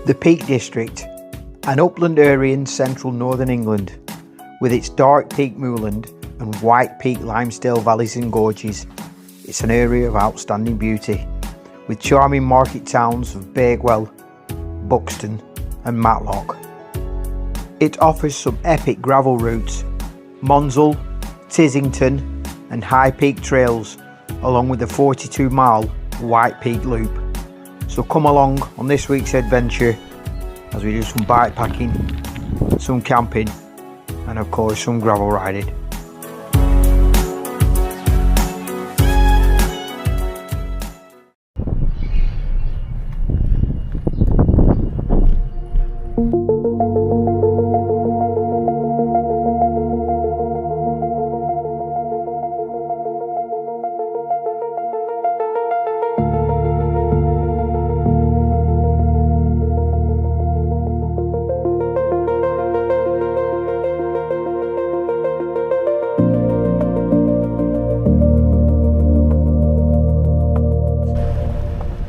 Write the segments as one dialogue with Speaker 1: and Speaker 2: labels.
Speaker 1: The Peak District, an upland area in central northern England, with its dark peak moorland and white peak limestone valleys and gorges. It's an area of outstanding beauty, with charming market towns of Bakewell, Buxton and Matlock. It offers some epic gravel routes, Monsal, Tissington and High Peak trails, along with the 42-mile White Peak Loop. So come along on this week's adventure as we do some bike packing, some camping and of course some gravel riding.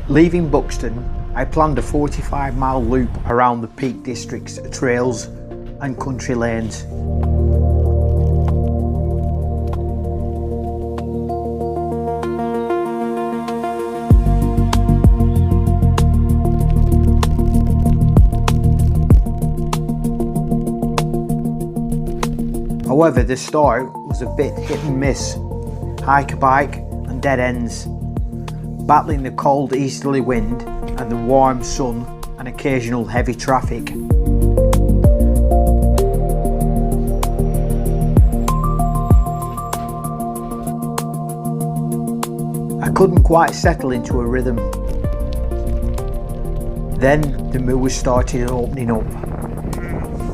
Speaker 1: Leaving Buxton, I planned a 45-mile loop around the Peak District's trails and country lanes. However, the start was a bit hit and miss, hike a bike and dead ends, battling the cold easterly wind and the warm sun and occasional heavy traffic. I couldn't quite settle into a rhythm. Then the moors started opening up.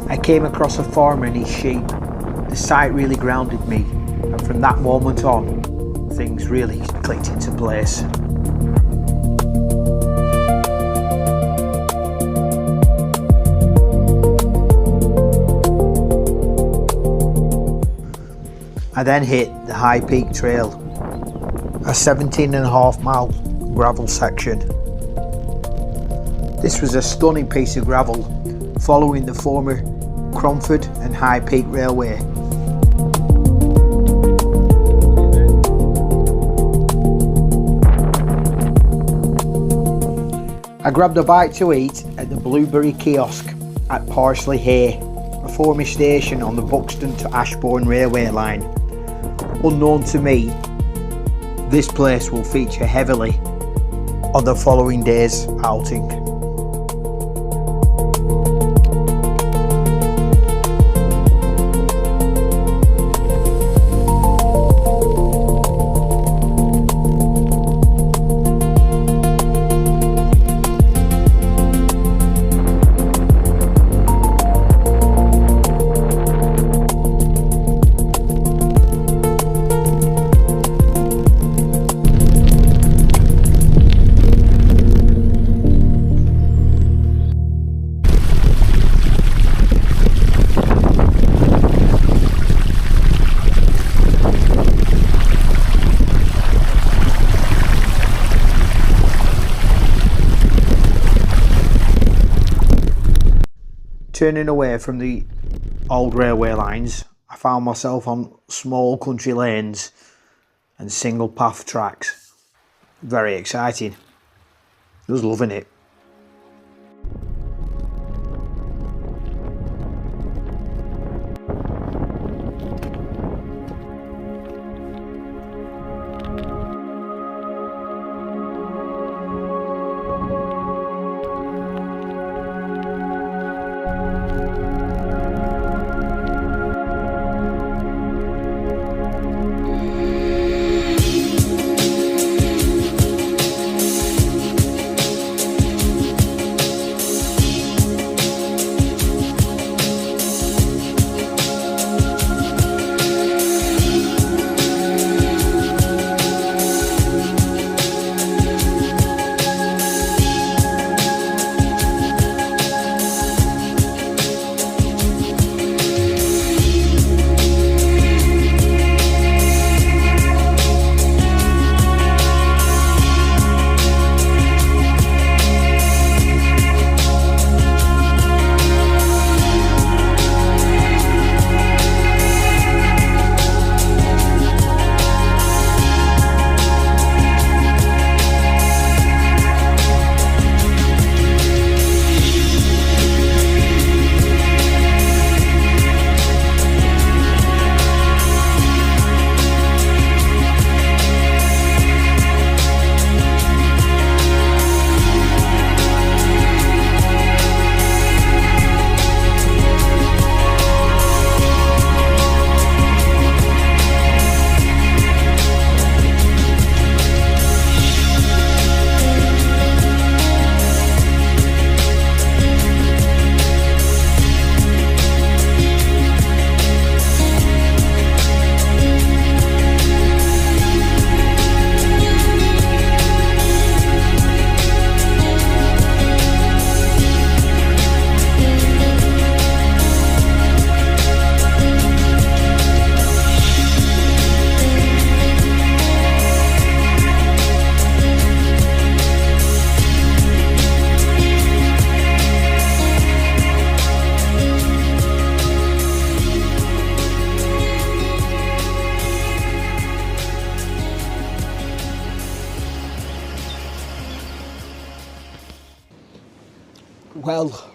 Speaker 1: I came across a farmer and his sheep. The sight really grounded me, and from that moment on, things really clicked into place. I then hit the High Peak Trail, a 17.5-mile gravel section. This was a stunning piece of gravel following the former Cromford and High Peak Railway. I grabbed a bite to eat at the Blueberry Kiosk at Parsley Hay, a former station on the Buxton to Ashbourne railway line. Unknown to me, this place will feature heavily on the following day's outing. Turning away from the old railway lines, I found myself on small country lanes and single path tracks. Very exciting. I was loving it.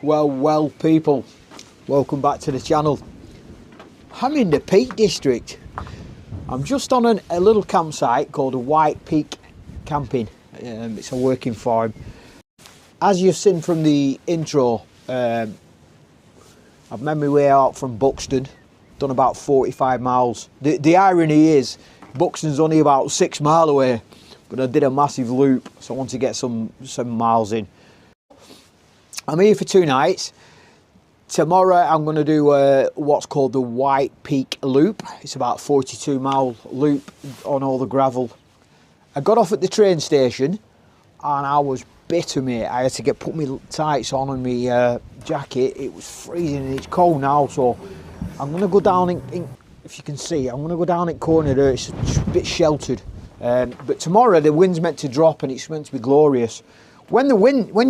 Speaker 1: Well, people, welcome back to the channel. I'm in the Peak District. I'm just on a little campsite called a White Peak Camping. It's a working farm. As you've seen from the intro, I've made my way out from Buxton, done about 45 miles. The irony is, Buxton's only about 6 miles away, but I did a massive loop, so I want to get some miles in. I'm here for 2 nights. Tomorrow I'm going to do what's called the White Peak Loop. It's about 42-mile loop on all the gravel. I got off at the train station and I was bitter, mate. I had to put my tights on and my jacket. It was freezing and it's cold now, so I'm going to go down in, if you can see, I'm going to go down in corner there. It's just a bit sheltered. But tomorrow the wind's meant to drop and it's meant to be glorious. When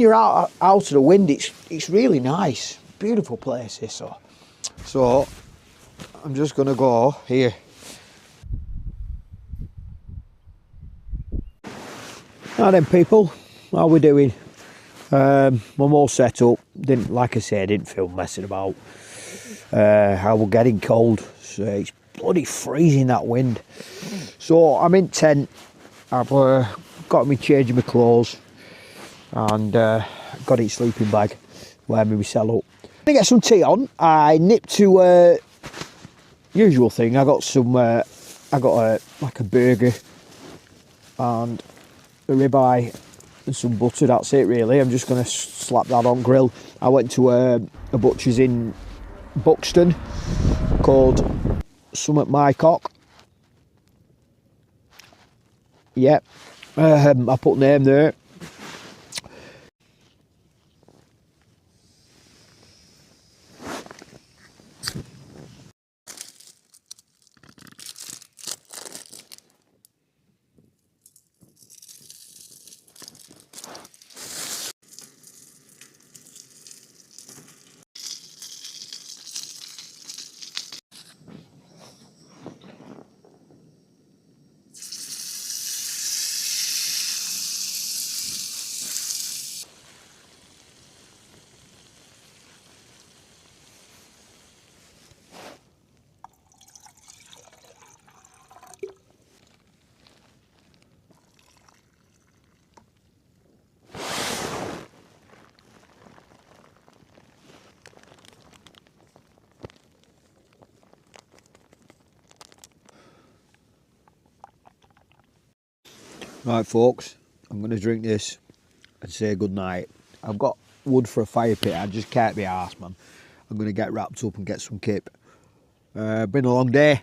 Speaker 1: you're out of the wind, it's really nice. Beautiful place this. So I'm just gonna go here. Now then, people, how we doing? I'm all set up. Like I said, didn't feel messing about. How we're getting cold. So it's bloody freezing, that wind. So I'm in tent. I've got me changing my clothes. And got it sleeping bag, wear me myself up. I'm gonna get some tea on. I nipped to usual thing. I got some. like a burger and a ribeye and some butter. That's it, really. I'm just gonna slap that on grill. I went to a butcher's in Buxton called something Mycock. Yep, I put name there. Right, folks, I'm going to drink this and say good night. I've got wood for a fire pit. I just can't be arsed, man. I'm going to get wrapped up and get some kip. Been a long day.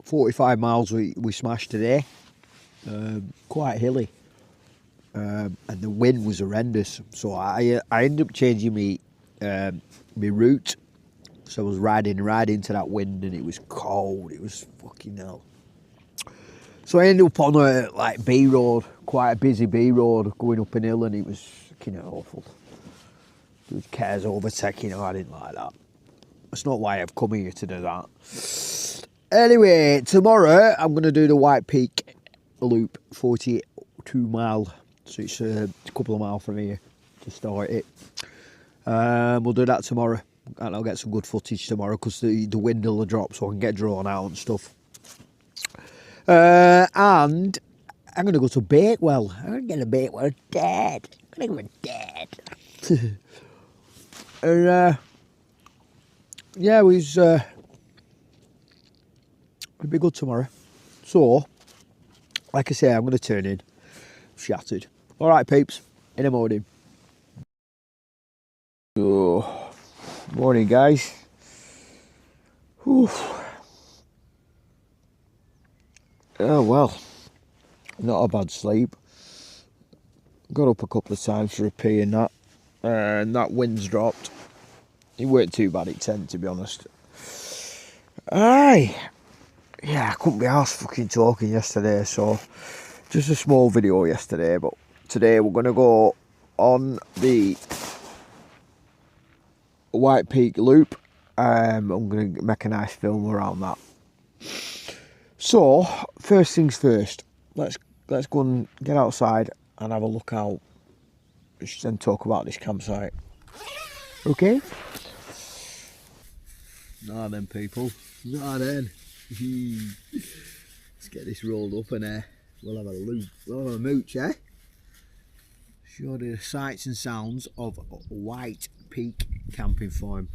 Speaker 1: 45 miles we smashed today. Quite hilly. And the wind was horrendous. So I ended up changing my route. So I was riding right into that wind and it was cold. It was fucking hell. So I ended up on a B road, quite a busy B road, going up an hill, and it was fucking awful. There was cars overtaking, I didn't like that. That's not why I've come here to do that. Anyway, tomorrow I'm going to do the White Peak Loop, 42 mile. So it's a couple of miles from here to start it. We'll do that tomorrow, and I'll get some good footage tomorrow because the wind will drop, so I can get drawn out and stuff. And I'm going to go to Bakewell. I'm going to get a Bakewell dead. I'm going to go dead. And, yeah, it'll be good tomorrow. So, like I say, I'm going to turn in. Shattered. All right, peeps. In the morning. Oh, morning, guys. Whew. Oh well, not a bad sleep. Got up a couple of times for a pee and that wind's dropped. It weren't too bad at 10, to be honest. Aye, yeah, I couldn't be arsed fucking talking yesterday, so just a small video yesterday, but today we're gonna go on the White Peak Loop. I'm gonna make a nice film around that. So, first things first, let's go and get outside and have a look out and talk about this campsite. Okay.
Speaker 2: Nah then people, nah then. Let's get this rolled up and we'll have a loop, we'll have a mooch, eh? Show you the sights and sounds of White Peak camping farm.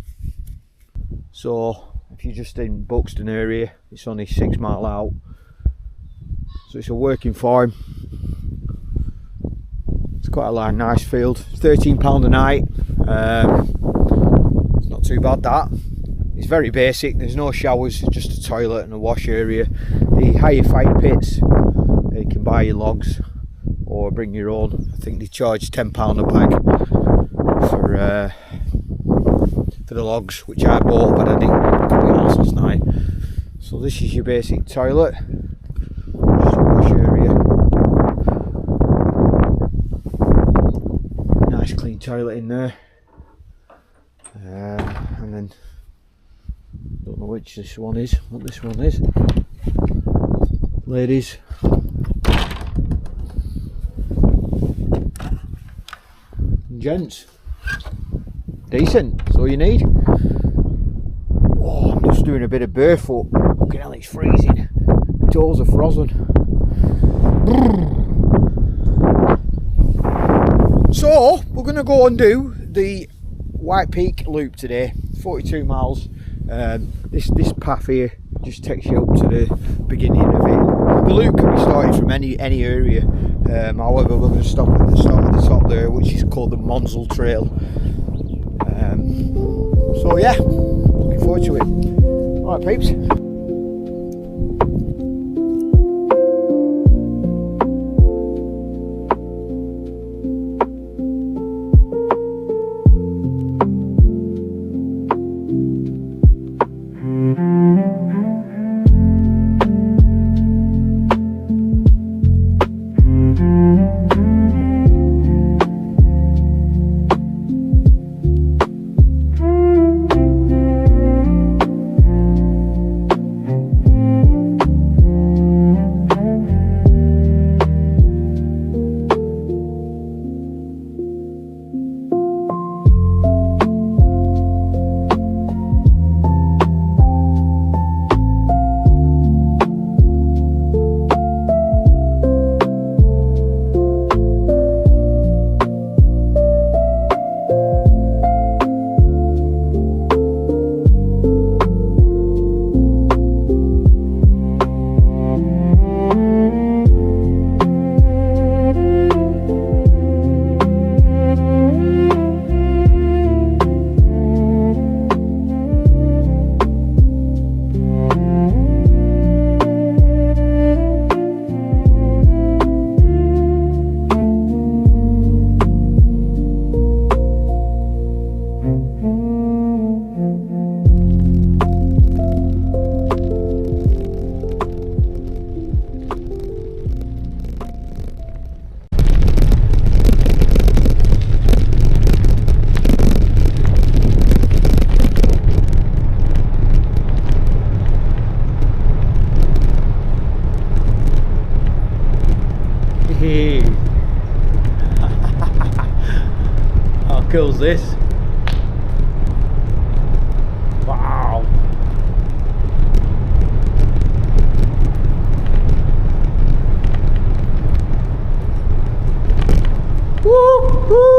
Speaker 1: So if you're just in Buxton area, it's only 6 mile out. So it's a working farm. It's quite a nice field. It's £13 a night. It's not too bad that. It's very basic. There's no showers, just a toilet and a wash area. The higher fire pits, you can buy your logs or bring your own. I think they charge £10 a bag for the logs, which I bought, but I didn't be honest last night. So this is your basic toilet, just a wash area. Nice clean toilet in there, and then don't know which this one is, what this one is. Ladies, gents, decent, that's all you need. Oh, I'm just doing a bit of barefoot. Fucking hell, it's freezing. My toes are frozen. So we're going to go and do the White Peak loop today, 42 miles. This path here just takes you up to the beginning of it. The loop can be started from any area. However, we're going to stop at the start of the top there, which is called the Monsal Trail. So yeah, looking forward to it. Alright peeps. How cool is this? Wow. Woo, woo.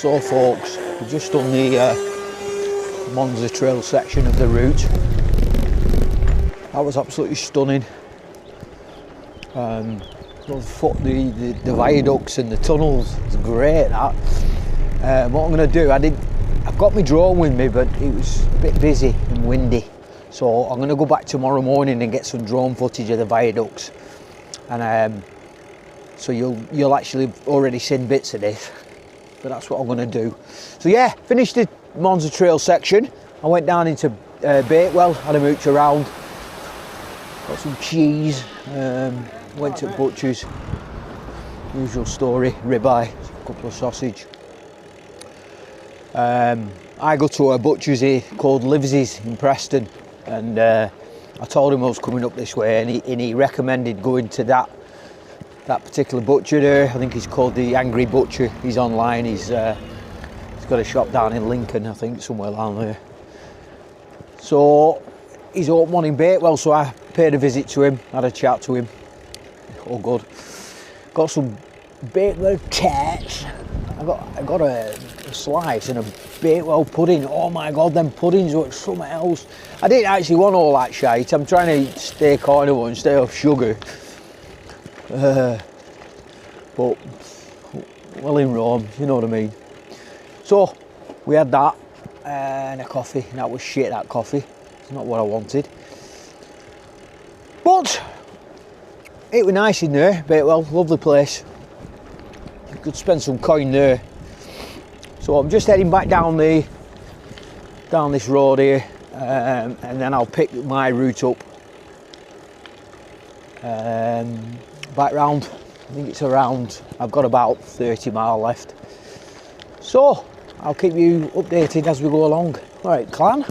Speaker 1: So folks, we've just done the Monsal trail section of the route. That was absolutely stunning. The viaducts and the tunnels, it's great that. What I'm going to do, I've got my drone with me, but it was a bit busy and windy. So I'm going to go back tomorrow morning and get some drone footage of the viaducts. And so you'll actually have already seen bits of this. But that's what I'm going to do. So yeah, finished the Monsal trail section. I went down into Bakewell, had a mooch around, got some cheese, went to butcher's, usual story, ribeye, a couple of sausage. I go to a butcher's here called Livesy's in Preston, and I told him I was coming up this way, and he recommended going to that particular butcher there. I think he's called the Angry Butcher. He's online. He's got a shop down in Lincoln, I think, somewhere down there. So he's open one in Bakewell, so I paid a visit to him, had a chat to him. All good. Got some Bakewell tarts. I got a slice and a Bakewell pudding. Oh my god, them puddings were something else. I didn't actually want all that shite. I'm trying to stay carnivore and stay off sugar. But well, in Rome, you know what I mean. So we had that and a coffee. And that was shit, that coffee. It's not what I wanted. But it was nice in there, Bakewell, lovely place. You could spend some coin there. So I'm just heading back down this road here, and then I'll pick my route up back round. I think it's around, I've got about 30 miles left. So I'll keep you updated as we go along. Alright, clan.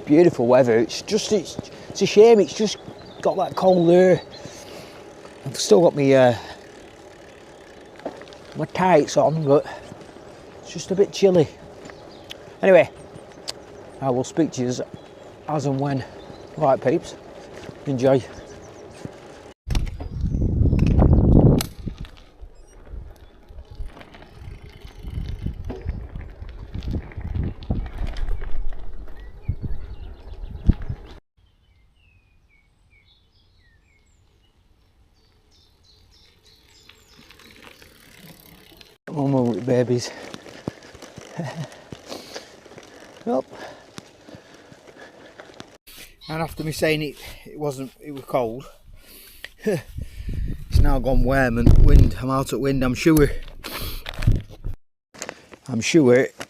Speaker 1: Beautiful weather. It's a shame it's just got that cold air. I've still got my my tights on, but it's just a bit chilly. Anyway, I will speak to you as and when. Alright peeps, enjoy. Come on with babies. Up. And after me saying it was cold, it's now gone warm and wind. I'm out at wind. I'm sure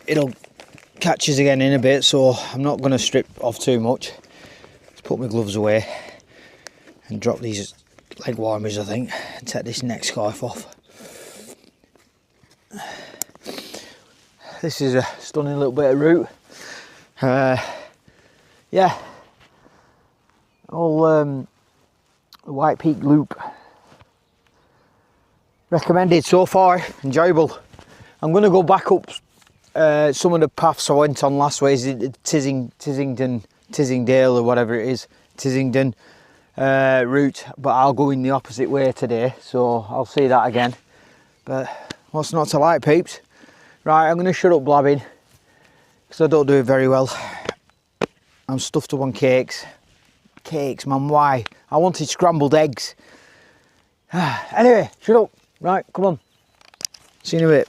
Speaker 1: it'll catch us again in a bit, so I'm not going to strip off too much. Just put my gloves away and drop these leg warmers, I think, and take this neck scarf off. This is a stunning little bit of route. Yeah, all the White Peak Loop. Recommended so far, enjoyable. I'm going to go back up some of the paths I went on last way, Tissingdale or whatever it is, Tissington route, but I'll go in the opposite way today, so I'll see that again. But what's not to like, peeps? Right, I'm going to shut up blabbing, because I don't do it very well. I'm stuffed up on cakes. Cakes, man, why? I wanted scrambled eggs. Anyway, shut up. Right, come on. See you in a bit.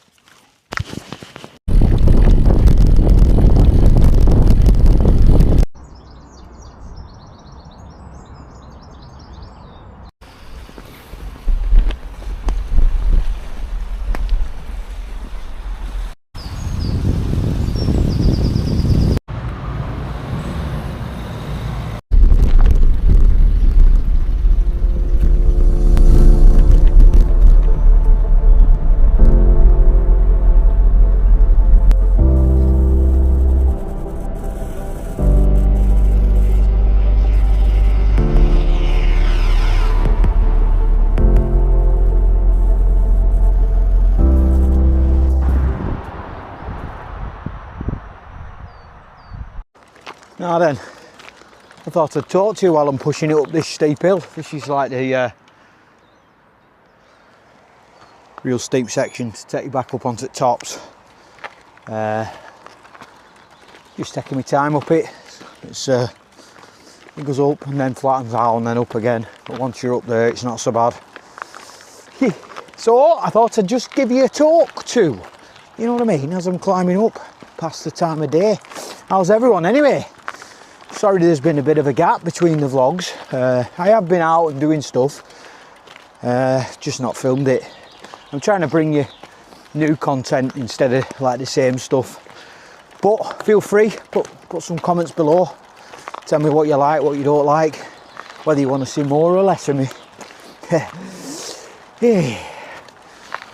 Speaker 1: Now then, I thought I'd talk to you while I'm pushing it up this steep hill. This is like the real steep section to take you back up onto the tops. Just taking my time up it. It goes up and then flattens out and then up again, but once you're up there it's not so bad. So I thought I'd just give you a talk too, you know what I mean, as I'm climbing up past the time of day. How's everyone anyway? Sorry there's been a bit of a gap between the vlogs. I have been out and doing stuff, just not filmed it. I'm trying to bring you new content instead of like the same stuff. But feel free, put some comments below. Tell me what you like, what you don't like, whether you want to see more or less of me.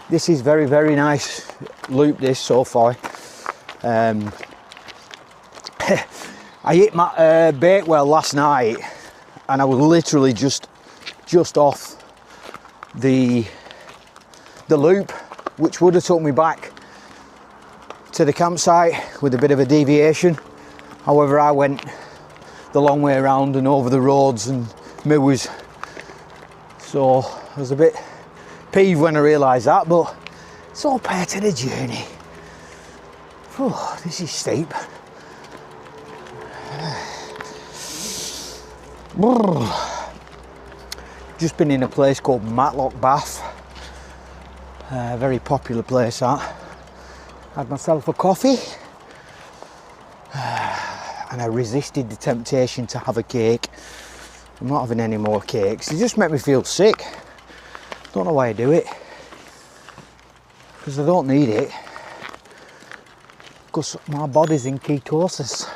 Speaker 1: This is very, very nice loop this so far. I hit my bait well last night and I was literally just off the loop, which would have took me back to the campsite with a bit of a deviation. However, I went the long way around and over the roads and moors, so I was a bit peeved when I realised that, but it's all part of the journey. Oh, this is steep. Just been in a place called Matlock Bath, a very popular place that. Had myself a coffee and I resisted the temptation to have a cake. I'm not having any more cakes, it just make me feel sick. Don't know why I do it, because I don't need it, because my body's in ketosis.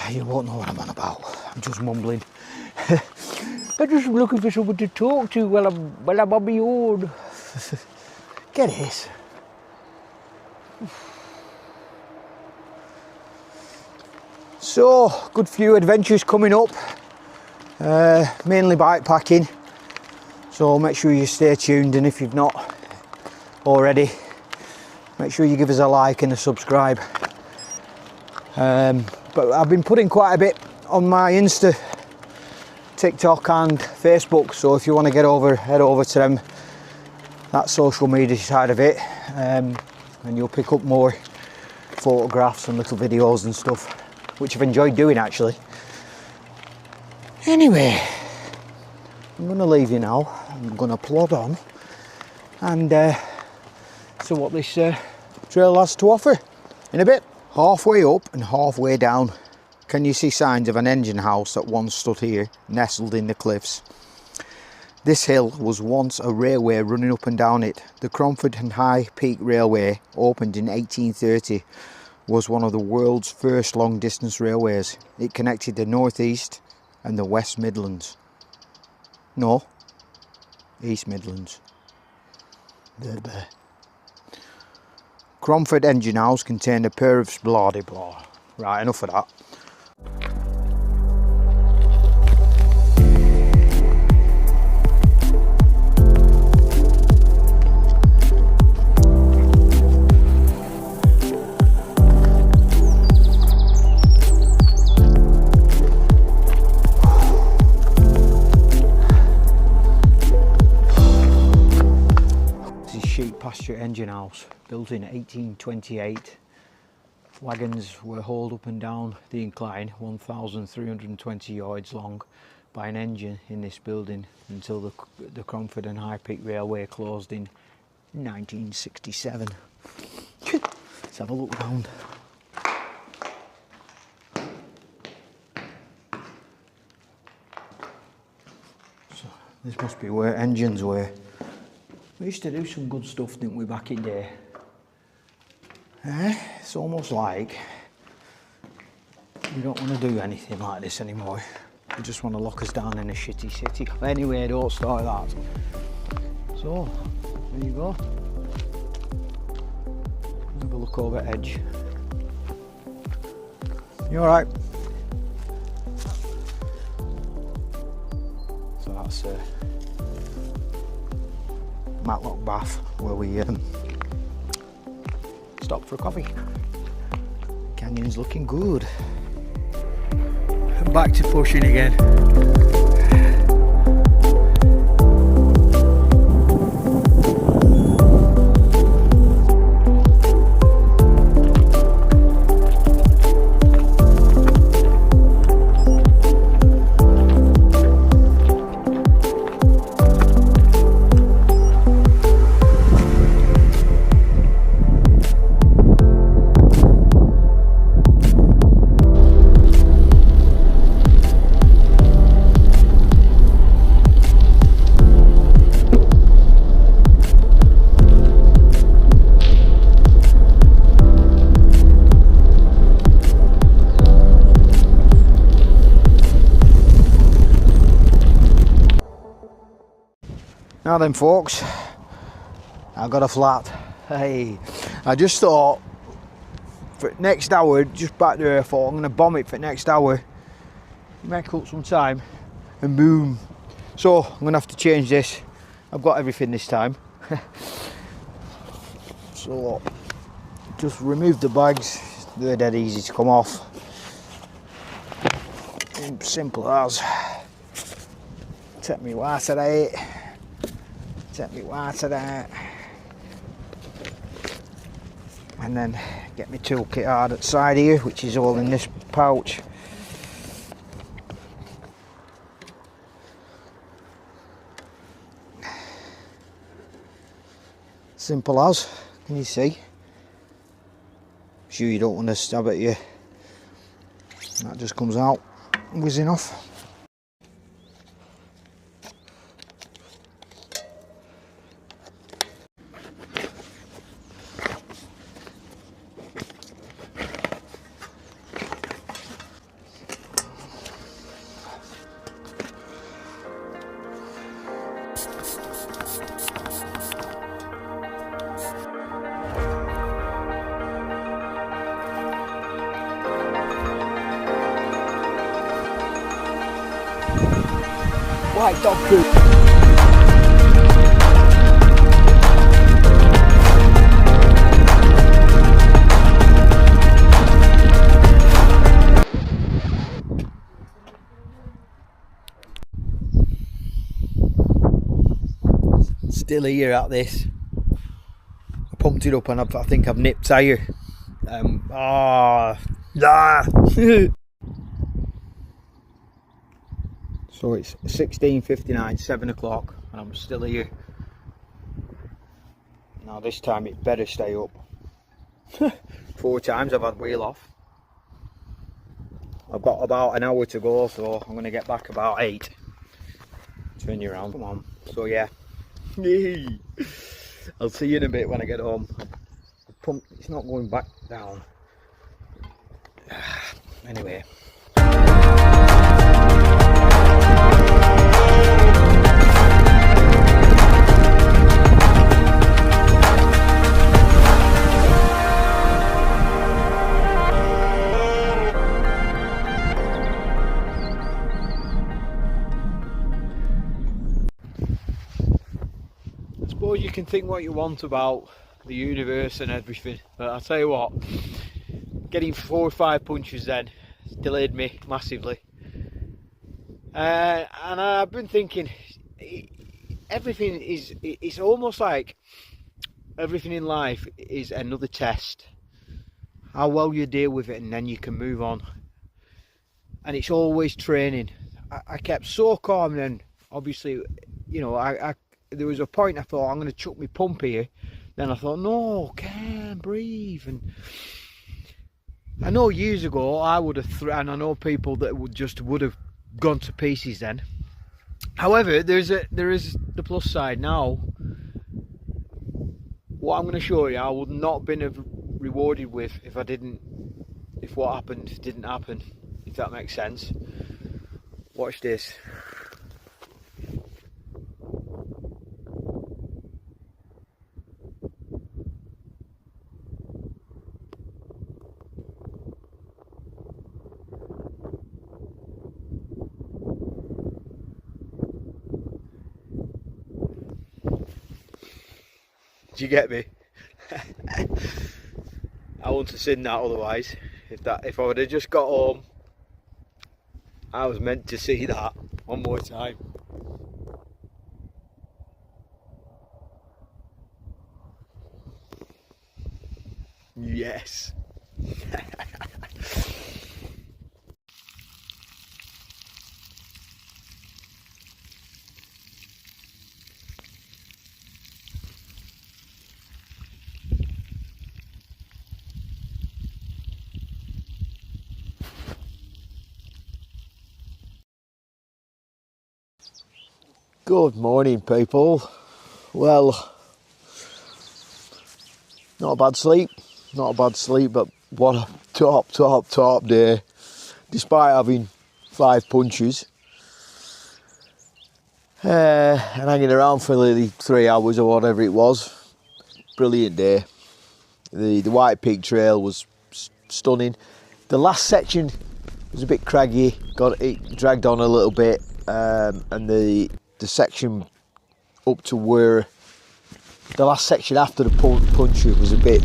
Speaker 1: You won't know what I'm on about, I'm just mumbling. I'm just looking for someone to talk to while I'm on my own. Get this. So, good few adventures coming up, mainly bike packing, so make sure you stay tuned, and if you've not already, make sure you give us a like and a subscribe. But I've been putting quite a bit on my Insta, TikTok and Facebook, so if you want to head over to them, that social media side of it, and you'll pick up more photographs and little videos and stuff, which I've enjoyed doing actually. Anyway, I'm going to leave you now. I'm going to plod on and see what this trail has to offer in a bit. Halfway up and halfway down, can you see signs of an engine house that once stood here, nestled in the cliffs? This hill was once a railway running up and down it. The Cromford and High Peak Railway, opened in 1830, was one of the world's first long distance railways. It connected the North East and the West Midlands. No, East Midlands. There. Cromford engine house contained a pair of blah de blah. Right, enough of that. Pasture engine house, built in 1828. Wagons were hauled up and down the incline, 1,320 yards long, by an engine in this building until the Cromford and High Peak Railway closed in 1967. Let's have a look round. So this must be where engines were. We used to do some good stuff, didn't we, back in the day? It's almost like we don't want to do anything like this anymore. We just want to lock us down in a shitty city. Anyway, don't start that. So, there you go. Have a look over edge. You alright? So that's Matlock Bath, where we stopped for a coffee. Canyon's looking good. Back to pushing again.
Speaker 2: Now then folks, I got a flat. Hey, I just thought for next hour, just back there, I thought I'm going to bomb it for next hour, make up some time and boom. So I'm going to have to change this. I've got everything this time. So just remove the bags, they're dead easy to come off. Simple as. Take me water out. Take me water out. And then get my toolkit out at the side here, which is all in this pouch. Simple as, can you see? Sure you don't want to stab at you. That just comes out whizzing off. White dog poop. Still here at this. I pumped it up and I think I've nipped tire. So it's 16:59, 7 o'clock, and I'm still here. Now this time it better stay up. 4 times I've had wheel off. I've got about an hour to go, so I'm going to get back about 8. Turn you around, come on. So yeah, I'll see you in a bit when I get home. Pump, it's not going back down. Anyway. You can think what you want about the universe and everything, but I'll tell you what, getting 4 or 5 punches then delayed me massively, and I've been thinking everything is, it's almost like everything in life is another test, how well you deal with it, and then you can move on. And it's always training. I kept so calm, and then obviously, you know, there was a point I thought I'm going to chuck my pump here. Then I thought, no, can't breathe. And I know years ago I would have, and I know people that would have gone to pieces then. However, there is the plus side now. What I'm going to show you, I would not have been rewarded with if what happened didn't happen. If that makes sense. Watch this. Do you get me? I wouldn't have seen that otherwise. If I would have just got home, I was meant to see that one more time. Yes. Good morning, people. Well, not a bad sleep, but what a top day. Despite having 5 punches,
Speaker 3: And hanging around for nearly 3 hours or whatever it was. Brilliant day. The White Peak Trail was stunning. The last section was a bit craggy, it dragged on a little bit, and the section up to where the last section after the puncture was a bit,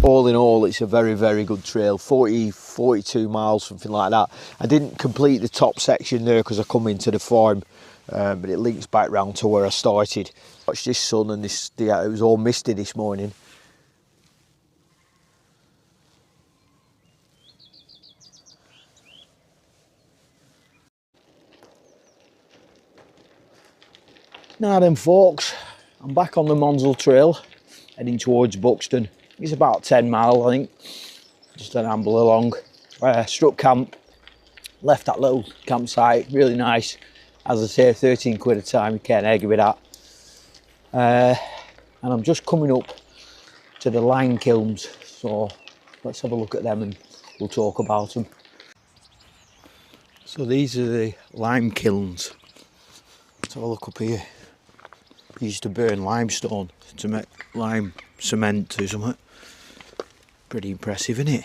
Speaker 3: all in all it's a very, very good trail. 42 miles, something like that. I didn't complete the top section there because I come into the farm, but it links back round to where I started. Watch this sun, and it was all misty this morning. Now then folks, I'm back on the Monsal trail, heading towards Buxton. It's about 10 miles I think, just an amble along. Struck camp, left that little campsite, really nice. As I say, 13 quid a time, you can't argue with that. And I'm just coming up to the lime kilns, so let's have a look at them and we'll talk about them. So these are the lime kilns. Let's have a look up here. They used to burn limestone to make lime cement or something. Pretty impressive, isn't it?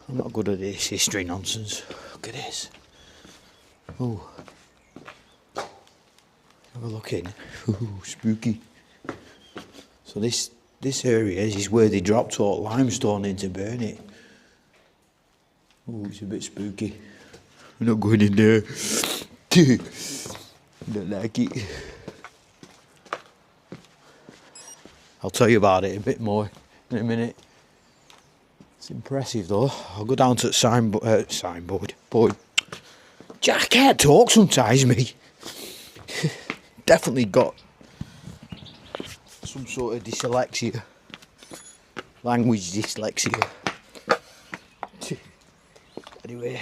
Speaker 3: I'm not good at this history nonsense. Look at this. Oh, have a look in. Ooh, spooky. So this area is where they dropped all limestone in to burn it. Oh, it's a bit spooky. I'm not going in there. Don't like it. I'll tell you about it a bit more in a minute. It's impressive though. I'll go down to the signboard. Boy, I can't talk sometimes, me. Definitely got some sort of dyslexia. Language dyslexia. Anyway,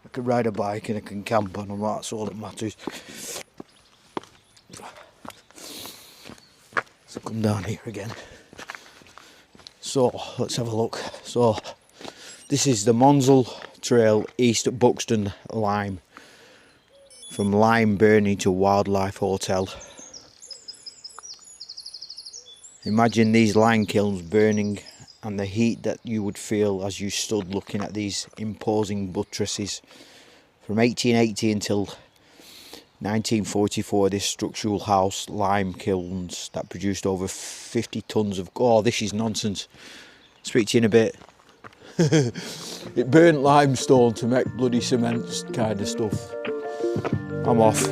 Speaker 3: I can ride a bike and I can camp, and that's all that matters. So come down here again. So let's have a look. So this is the Monsal Trail east at Buxton Lime. From lime burning to wildlife hotel. Imagine these lime kilns burning and the heat that you would feel as you stood looking at these imposing buttresses. From 1880 until 1944, this structural house lime kilns that produced over 50 tonnes of... Oh, this is nonsense. Speak to you in a bit. It burnt limestone to make bloody cement kind of stuff. I'm off.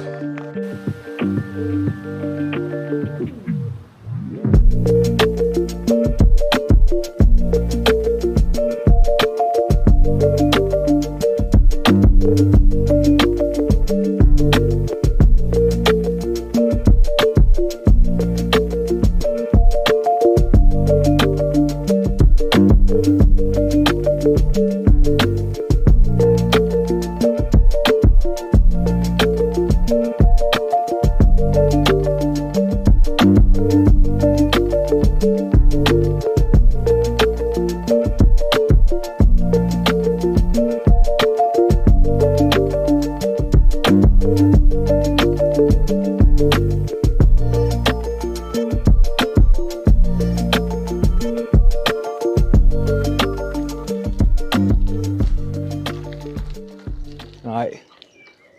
Speaker 3: Right,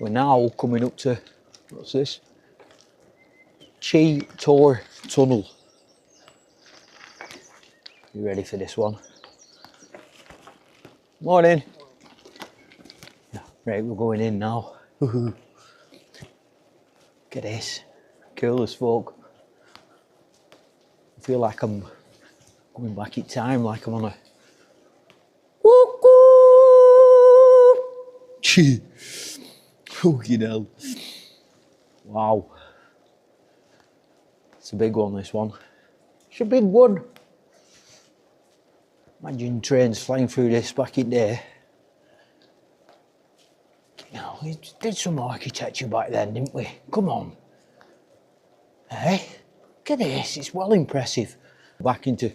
Speaker 3: we're now coming up to, what's this? Tor Tunnel. You ready for this one? Morning. Right, we're going in now. Look at this, cool as fuck. I feel like I'm going back in time, like I'm on a... Fucking hell. Wow. It's a big one, this one. It's a big one. Imagine trains flying through this back in there. You know, we did some architecture back then, didn't we? Come on. Hey, look at this, it's well impressive. Back into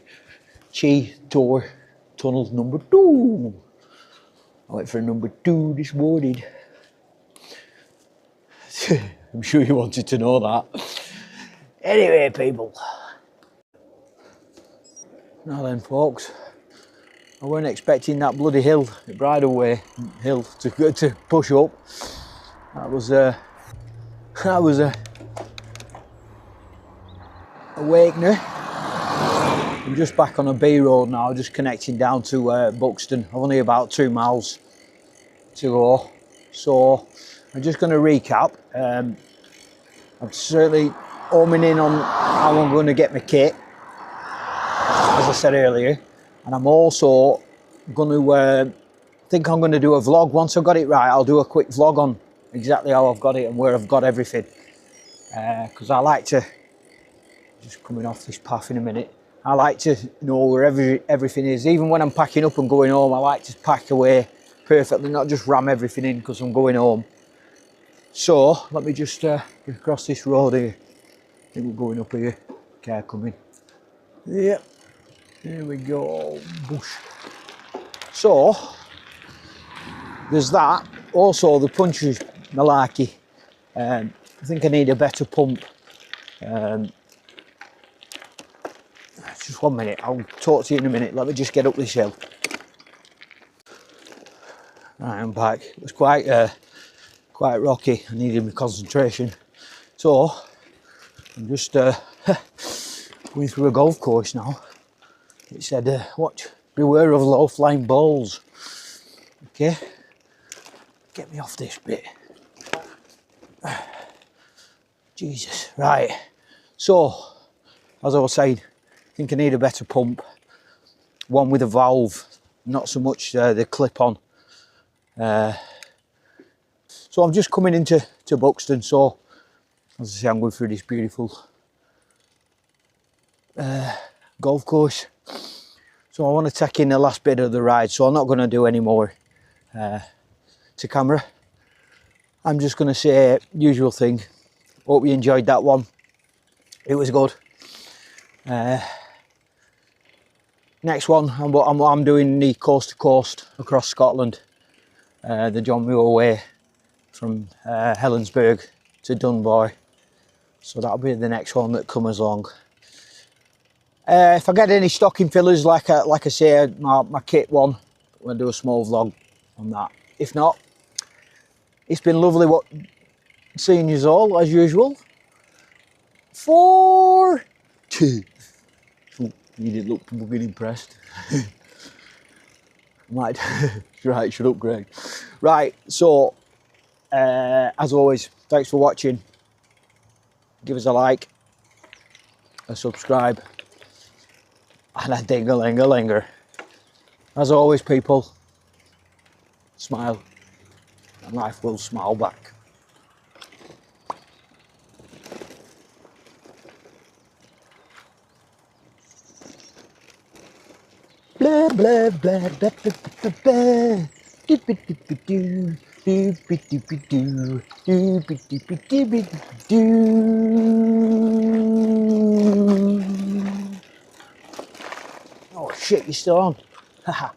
Speaker 3: Tor Tunnel number 2. I went for a number 2 this morning. I'm sure you wanted to know that. Anyway, people. Now then, folks. I weren't expecting that bloody hill, the Bridleway hill, to push up. That was a awakener. I'm just back on a B road now, just connecting down to Buxton. I've only about 2 miles to go, so I'm just going to recap. I'm certainly homing in on how I'm going to get my kit, as I said earlier, and I'm also going to think I'm going to do a vlog. Once I've got it right, I'll do a quick vlog on exactly how I've got it and where I've got everything, because I like to, just coming off this path in a minute, I like to know where everything is. Even when I'm packing up and going home, I like to pack away perfectly, not just ram everything in because I'm going home. So let me just cross this road here. I think we're going up here. Car coming. Yep. There we go. Bush. So there's that. Also the punches malarkey. I think I need a better pump. Just 1 minute. I'll talk to you in a minute. Let me just get up this hill. Right, I'm back. It was quite rocky. I needed my concentration. So I'm just going through a golf course now. It said, watch, beware of low flying balls. Okay, get me off this bit. Jesus, right. So, as I was saying, I think I need a better pump. One with a valve, not so much the clip on. So I'm just coming into Buxton, so as I say, I'm going through this beautiful golf course. So I want to take in the last bit of the ride, so I'm not going to do any more to camera. I'm just going to say usual thing. Hope you enjoyed that one. It was good. Next one, I'm doing the coast to coast across Scotland. The John Muir Way from Helensburgh to Dunbar. So that'll be the next one that comes along. If I get any stocking fillers, like I say, my kit one, I'm going to do a small vlog on that. If not, it's been lovely seeing you all, as usual. 4, 2. Oh, you didn't look fucking impressed. Right, right, shut up, Greg. Right, so, as always, thanks for watching. Give us a like, a subscribe, and a ding-a-ling-a-linger. As always, people, smile, and life will smile back. Blah blah blah blah blah blah blah. Do do do do do do do do do do do. Oh shit, you're still on. Haha.